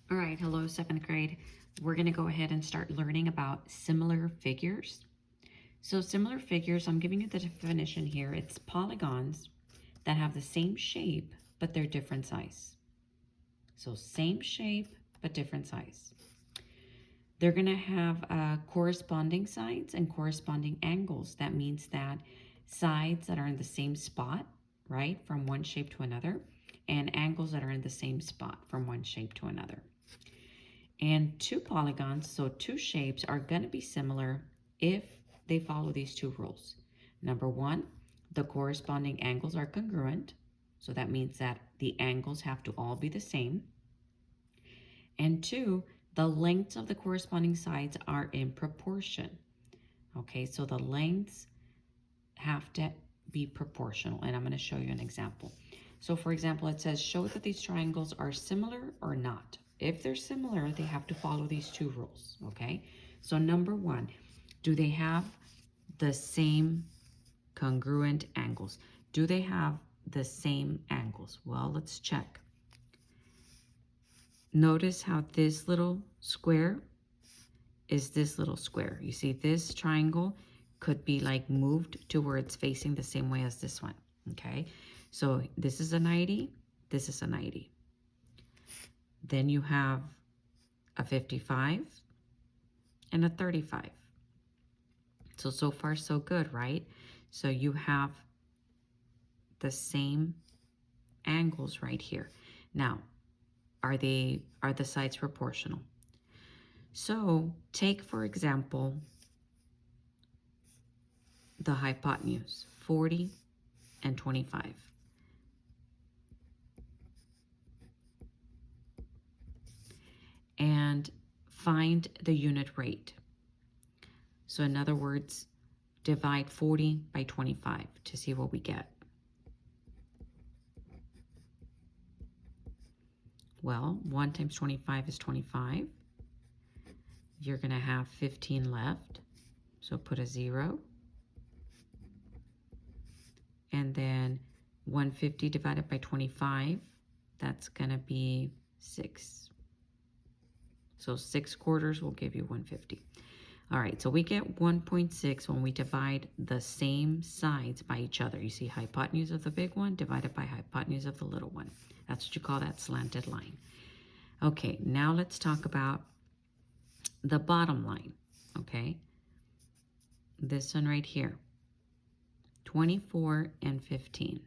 All right, hello, seventh grade. We're going to go ahead and start learning about similar figures. So similar figures, I'm giving you the definition here. It's polygons that have the same shape, but they're different size. So same shape, but different size. They're going to have corresponding sides and corresponding angles. That means that sides that are in the same spot, right, from one shape to another, and angles that are in the same spot from one shape to another. And two polygons, so two shapes, are going to be similar if they follow these two rules. Number one, the corresponding angles are congruent. So that means that the angles have to all be the same. And two, the lengths of the corresponding sides are in proportion. Okay, so the lengths have to be proportional. And I'm going to show you an example. So for example, it says, show that these triangles are similar or not. If they're similar, they have to follow these two rules, okay? So number one, do they have the same congruent angles? Do they have the same angles? Well, let's check. Notice how this little square is this little square. You see this triangle could be like moved to where it's facing the same way as this one, okay? So this is a 90, this is a 90. Then you have a 55 and a 35. So far so good, right? So you have the same angles right here. Now, are the sides proportional? So take, for example, the hypotenuse, 40 and 25. And find the unit rate. So in other words, divide 40 by 25 to see what we get. Well, 1 times 25 is 25. You're going to have 15 left. So put a 0. And then 150 divided by 25, that's going to be 6. So 6 quarters will give you 150. All right, so we get 1.6 when we divide the same sides by each other. You see hypotenuse of the big one divided by hypotenuse of the little one. That's what you call that slanted line. Okay, now let's talk about the bottom line, okay? This one right here, 24 and 15.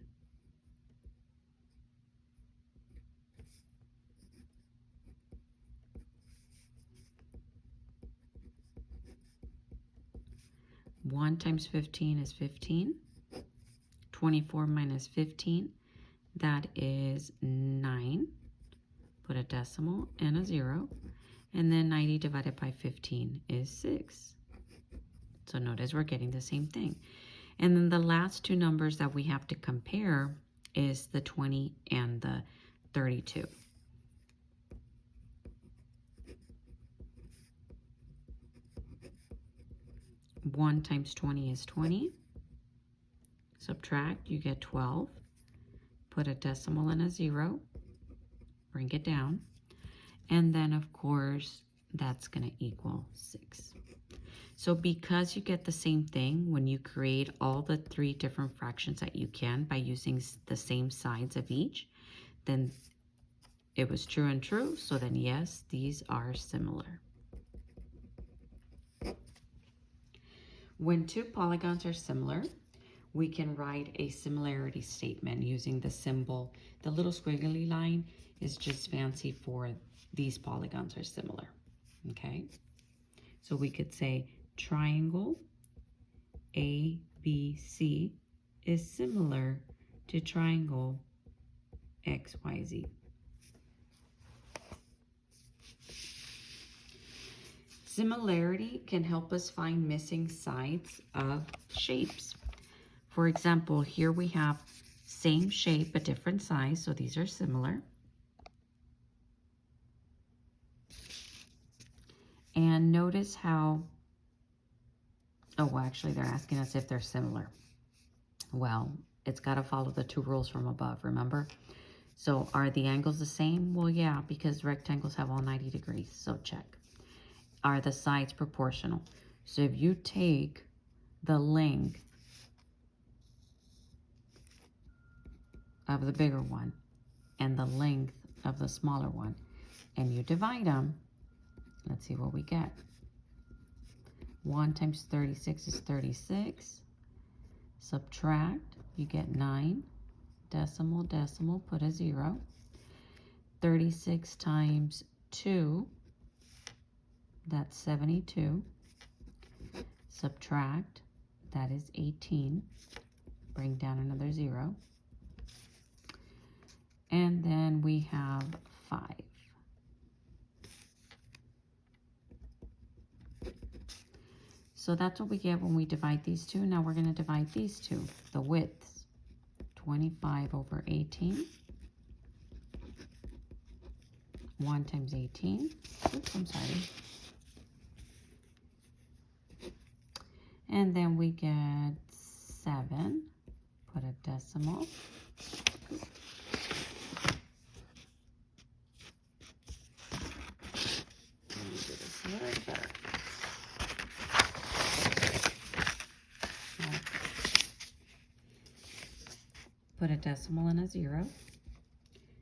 One times 15 is 15. 24 minus 15, that is 9. Put a decimal and a 0. And then 90 divided by 15 is 6. So notice we're getting the same thing. And then the last two numbers that we have to compare is the 20 and the 32. One times 20 is 20. Subtract, you get 12. Put a decimal and a 0. Bring it down. And then, of course, that's going to equal 6. So because you get the same thing when you create all the 3 different fractions that you can by using the same sides of each, then it was true and true. So then, yes, these are similar. When two polygons are similar, we can write a similarity statement using the symbol. The little squiggly line is just fancy for these polygons are similar, okay? So we could say triangle ABC is similar to triangle XYZ. Similarity can help us find missing sides of shapes. For example, here we have same shape but different size, so these are similar. And notice how, oh, actually they're asking us if they're similar. Well, it's got to follow the 2 rules from above, remember? So are the angles the same? Well, yeah, because rectangles have all 90 degrees, so check. Are the sides proportional? So if you take the length of the bigger one and the length of the smaller one, and you divide them, let's see what we get. 1 times 36 is 36. Subtract, you get 9. Decimal, decimal, put a 0. 36 times 2, that's 72. Subtract, that is 18. Bring down another 0. And then we have 5. So that's what we get when we divide these two. Now we're going to divide these two, the widths. 25 over 18. 1 times 18. Oops, I'm sorry. And then we get 7. Put a decimal. Let me do this a little better. Put a decimal and a 0.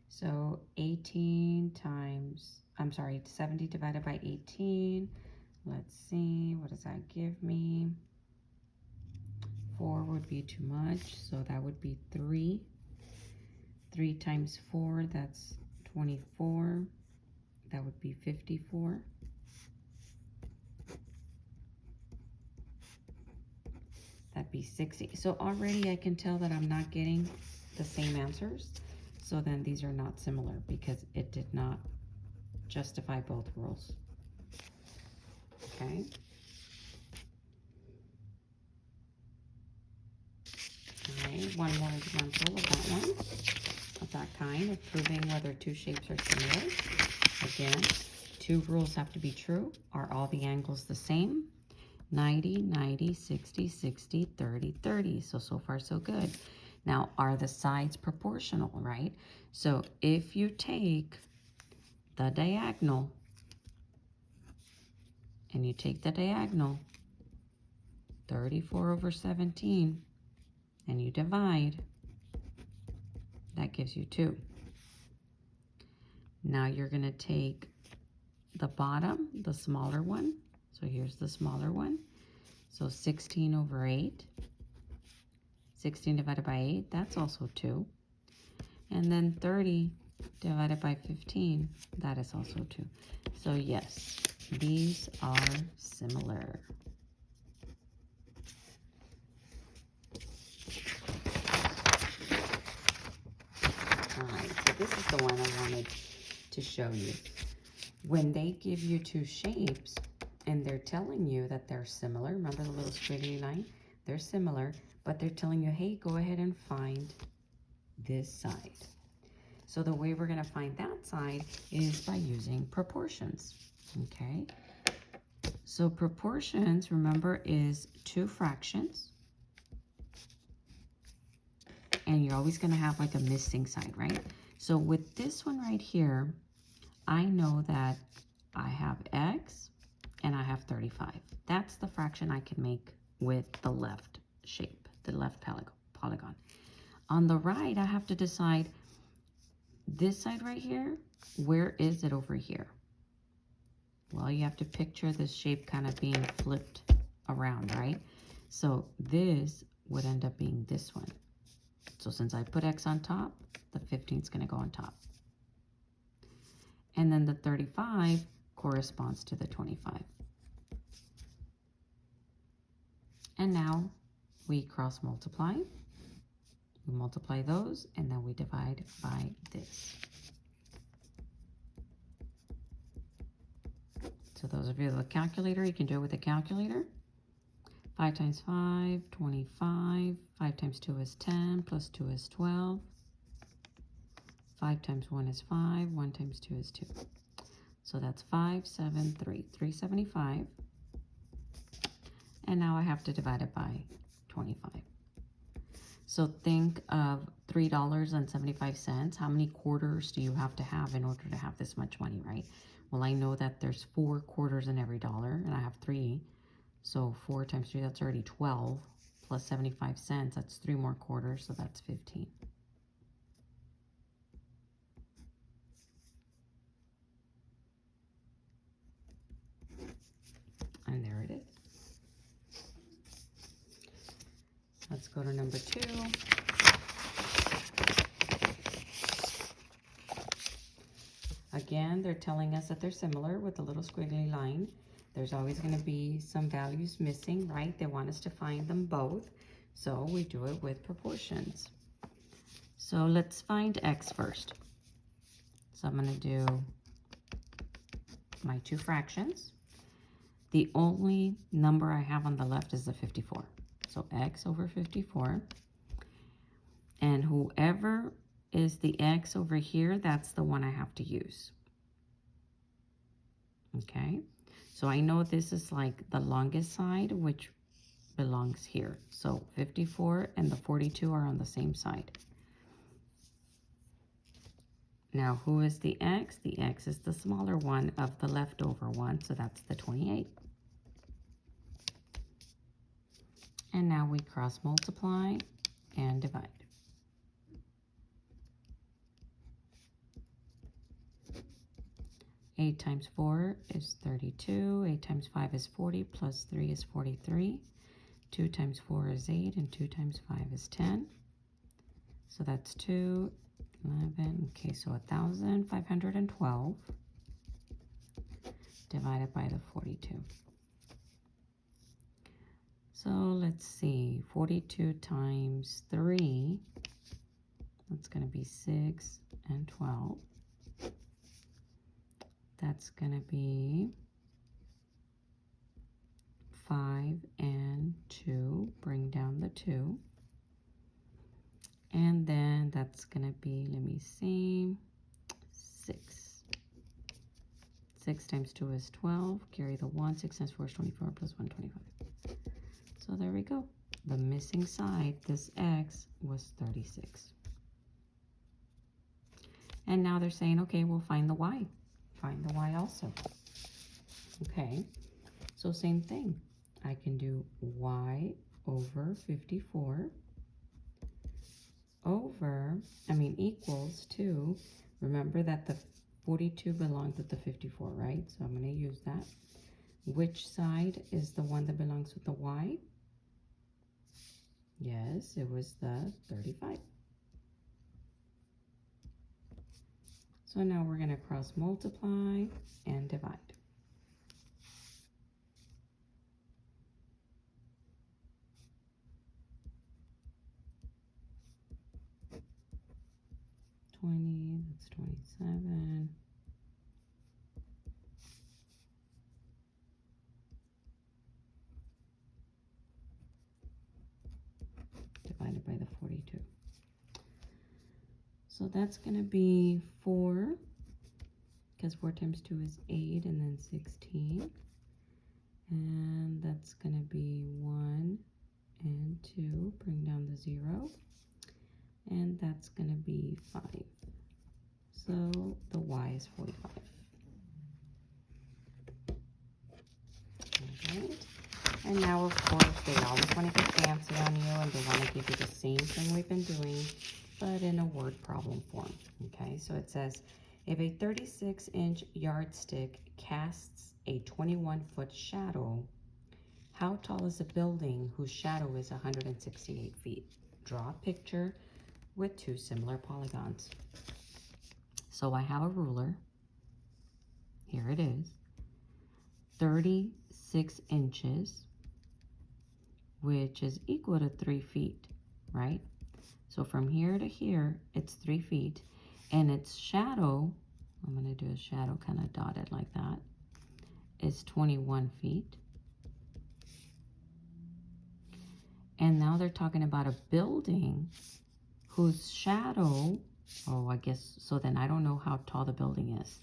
So 18 times, 70 divided by 18. Let's see, what does that give me? 4 would be too much, so that would be 3. 3 times 4, that's 24. That would be 54. That'd be 60. So already I can tell that I'm not getting the same answers. So then these are not similar because it did not justify both rules. Okay. All right, one more example of that one, of that kind, of proving whether two shapes are similar. Again, two rules have to be true. Are all the angles the same? 90, 90, 60, 60, 30, 30. So far so good. Now, are the sides proportional, right? So if you take the diagonal and you take the diagonal, 34 over 17, and you divide, that gives you 2. Now you're going to take the bottom, the smaller one. So here's the smaller one. So 16 over 8. 16 divided by 8, that's also 2. And then 30 divided by 15, that is also 2. So yes, these are similar. All right, so this is the one I wanted to show you. When they give you two shapes and they're telling you that they're similar, remember the little squiggly line? They're similar, but they're telling you, hey, go ahead and find this side. So the way we're going to find that side is by using proportions, okay? So proportions, remember, is two fractions. And you're always going to have like a missing side, right? So with this one right here, I know that I have x and I have 35. That's the fraction I can make with the left shape, the left polygon. On the right, I have to decide this side right here, where is it over here? Well, you have to picture this shape kind of being flipped around, right? So this would end up being this one. So since I put x on top, the 15 is going to go on top. And then the 35 corresponds to the 25. And now we cross multiply. We multiply those, and then we divide by this. So those of you with a calculator, you can do it with a calculator. 5 times 5, 25. 5 times 2 is 10, plus 2 is 12. 5 times 1 is 5, 1 times 2 is 2. So that's 573, 375. And now I have to divide it by 25. So think of $3.75. How many quarters do you have to have in order to have this much money, right? Well, I know that there's 4 quarters in every dollar, and I have 3. So 4 times 3, that's already 12. Plus 75 cents, that's 3 more quarters, so that's 15. And there it is. Let's go to number 2. Again, they're telling us that they're similar with a little squiggly line. There's always going to be some values missing, right? They want us to find them both. So we do it with proportions. So let's find x first. So I'm going to do my 2 fractions. The only number I have on the left is the 54. So x over 54. And whoever is the x over here, that's the one I have to use. Okay, so I know this is like the longest side, which belongs here. So 54 and the 42 are on the same side. Now, who is the x? The x is the smaller one of the leftover one, so that's the 28. And now we cross multiply and divide. 8 times 4 is 32. 8 times 5 is 40, plus 3 is 43. 2 times 4 is 8, and 2 times 5 is 10. So that's 2, 11, okay, so 1,512 divided by the 42. So let's see, 42 times 3, that's going to be 6 and 12. That's going to be 5 and 2, bring down the 2. And then that's going to be, let me see, 6. 6 times 2 is 12, carry the 1, 6 times 4 is 24, plus 1, 25. So there we go. The missing side, this x, was 36. And now they're saying, okay, we'll find the y. Find the y also. Okay, so same thing. I can do y over 54 equals to, remember that the 42 belongs with the 54, right? So I'm going to use that. Which side is the one that belongs with the y? Yes, it was the 35. So now we're going to cross multiply and divide. That's 27. Divided by the 42. So that's going to be 4, because 4 times 2 is 8, and then 16. And that's going to be 1 and 2, bring down the 0. And that's going to be 5. So the y is 45. All right. And now, of course, they always want to get fancy on you, and they want to give you the same thing we've been doing, but in a word problem form. Okay, so it says, if a 36-inch yardstick casts a 21-foot shadow, how tall is a building whose shadow is 168 feet? Draw a picture with 2 similar polygons. So I have a ruler. Here it is. 36 inches, which is equal to 3 feet, right? So from here to here, it's 3 feet. And its shadow, I'm going to do a shadow kind of dotted like that, is 21 feet. And now they're talking about a building whose shadow, oh, I guess, so then I don't know how tall the building is.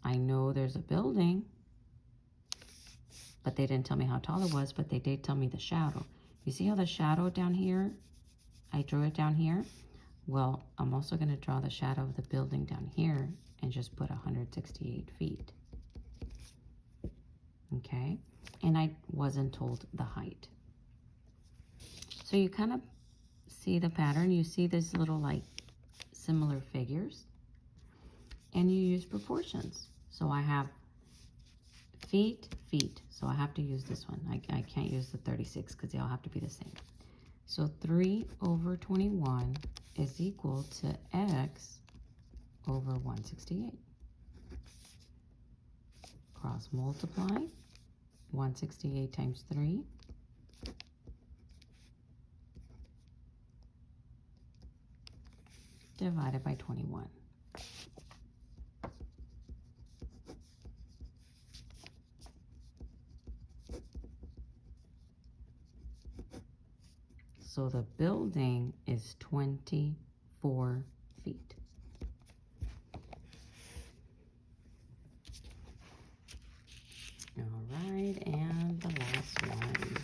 I know there's a building, but they didn't tell me how tall it was, but they did tell me the shadow. You see how the shadow down here I drew it down here. Well, I'm also going to draw the shadow of the building down here and just put 168 feet. Okay, and I wasn't told the height. So you kind of see the pattern. You see these little like similar figures, and you use proportions. So I have feet, so I have to use this one. I can't use the 36 because they all have to be the same. So 3 over 21 is equal to x over 168. Cross multiply, 168 times 3 divided by 21. So the building is 24 feet. All right, and the last one.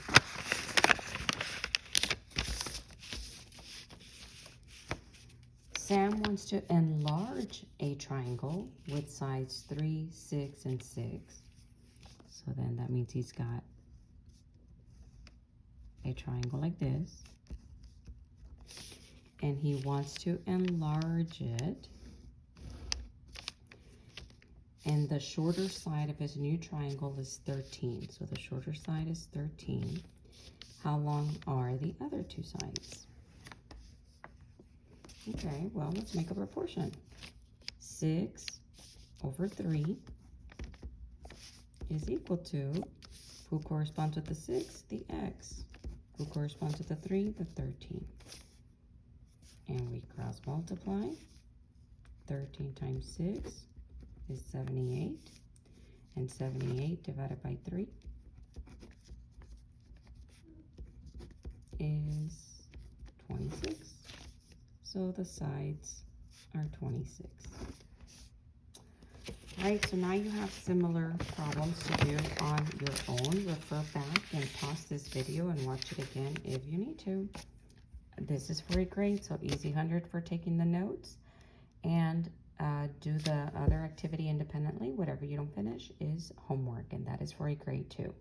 Sam wants to enlarge a triangle with sides 3, 6, and 6. So then that means he's got a triangle like this. And he wants to enlarge it. And the shorter side of his new triangle is 13. So the shorter side is 13. How long are the other two sides? Okay, well, let's make a proportion. 6 over 3 is equal to, who corresponds with the 6? The x. Who corresponds with the 3? The 13. And we cross multiply. 13 times 6 is 78. And 78 divided by 3 is 26. So the sides are 26. All right, so now you have similar problems to do on your own. Refer back and pause this video and watch it again if you need to. This is for a grade, so easy 100 for taking the notes. And do the other activity independently. Whatever you don't finish is homework, and that is for a grade 2.